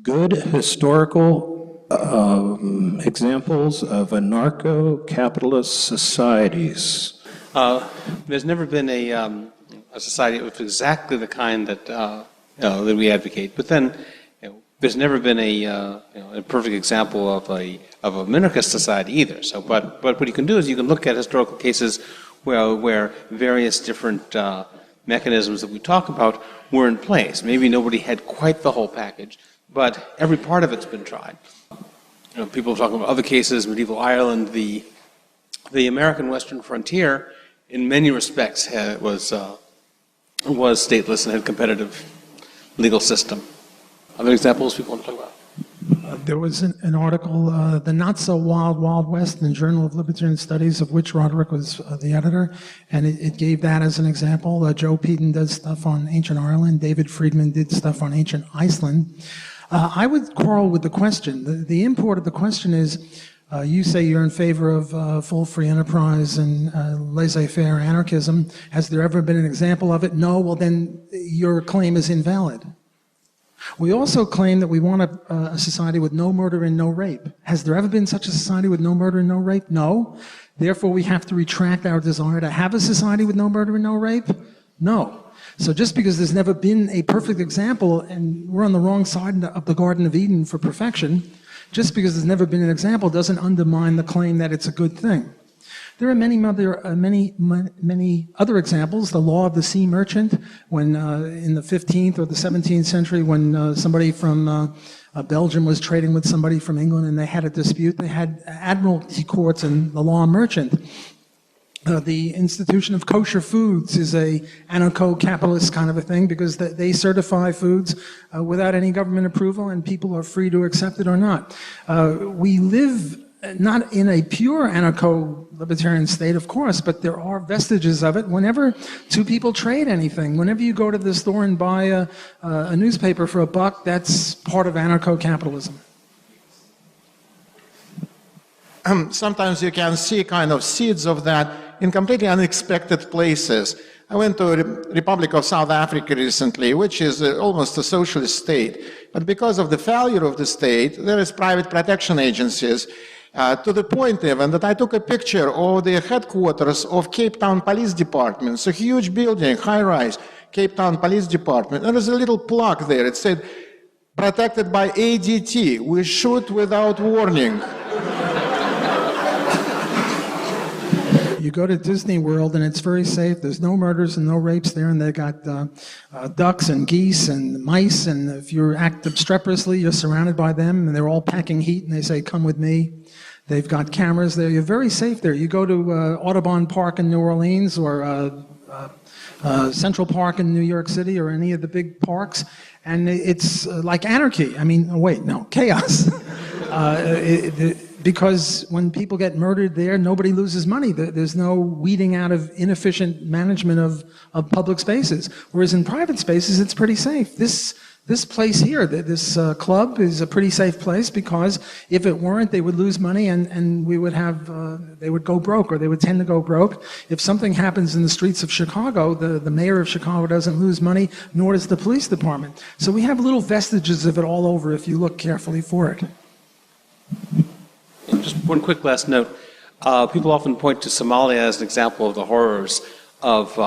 good historical examples of anarcho-capitalist societies? There's never been a society of exactly the kind that that we advocate. But then, there's never been a perfect example of a minarchist society either. So, but what you can do is you can look at historical cases where various different mechanisms that we talk about were in place. Maybe nobody had quite the whole package, but every part of it's been tried. People are talking about other cases, medieval Ireland, the American Western frontier, in many respects, was stateless and had a competitive legal system. Other examples people want to talk about? There was an article, The Not So Wild Wild West, in the Journal of Libertarian Studies, of which Roderick was the editor, and it gave that as an example. Joe Peden does stuff on ancient Ireland. David Friedman did stuff on ancient Iceland. I would quarrel with the question. The import of the question is, you say you're in favor of full free enterprise and laissez-faire anarchism. Has there ever been an example of it? No, well then your claim is invalid. We also claim that we want a society with no murder and no rape. Has there ever been such a society with no murder and no rape? No. Therefore, we have to retract our desire to have a society with no murder and no rape? No. So just because there's never been a perfect example, and we're on the wrong side of the Garden of Eden for perfection, just because there's never been an example doesn't undermine the claim that it's a good thing. There are many other examples. The law of the sea merchant, when in the 15th or the 17th century, when somebody from Belgium was trading with somebody from England and they had a dispute, they had admiralty courts and the law merchant. The institution of kosher foods is a anarcho-capitalist kind of a thing because they certify foods without any government approval, and people are free to accept it or not. We live not in a pure anarcho-libertarian state, of course, but there are vestiges of it. Whenever two people trade anything, whenever you go to the store and buy a newspaper for $1, that's part of anarcho-capitalism. Sometimes you can see kind of seeds of that in completely unexpected places. I went to the Republic of South Africa recently, which is almost a socialist state. But because of the failure of the state, there is private protection agencies, to the point even that I took a picture of the headquarters of Cape Town Police Department. It's a huge building, high-rise, Cape Town Police Department. There was a little plaque there. It said, "Protected by ADT, we shoot without warning." You go to Disney World and it's very safe. There's no murders and no rapes there, and they got ducks and geese and mice, and if you act obstreperously, you're surrounded by them, and they're all packing heat, and they say, "Come with me." They've got cameras there. You're very safe there. You go to Audubon Park in New Orleans or Central Park in New York City or any of the big parks, and it's like anarchy. I mean, wait, no, chaos. Because when people get murdered there, nobody loses money. There's no weeding out of inefficient management of public spaces. Whereas in private spaces, it's pretty safe. This place here, this club is a pretty safe place because if it weren't, they would lose money and we would have, they would go broke, or they would tend to go broke. If something happens in the streets of Chicago, the mayor of Chicago doesn't lose money, nor does the police department. So we have little vestiges of it all over if you look carefully for it. Just one quick last note. People often point to Somalia as an example of the horrors of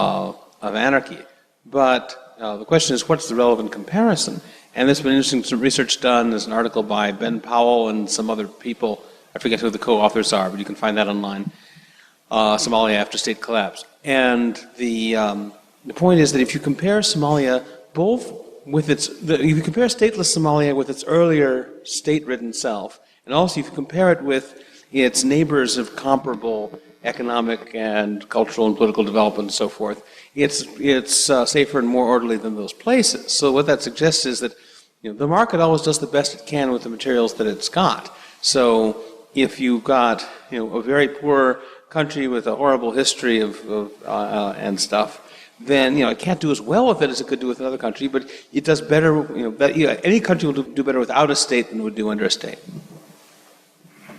anarchy. But the question is, what's the relevant comparison? And there's been interesting some research done. There's an article by Ben Powell and some other people. I forget who the co-authors are, but you can find that online. Somalia after state collapse. And the point is that if you compare Somalia both with if you compare stateless Somalia with its earlier state-ridden self, and also if you compare it with its neighbors of comparable economic and cultural and political development and so forth, it's safer and more orderly than those places. So what that suggests is that the market always does the best it can with the materials that it's got. So if you've got a very poor country with a horrible history and stuff, then it can't do as well with it as it could do with another country, but it does better. Any country will do better without a state than it would do under a state.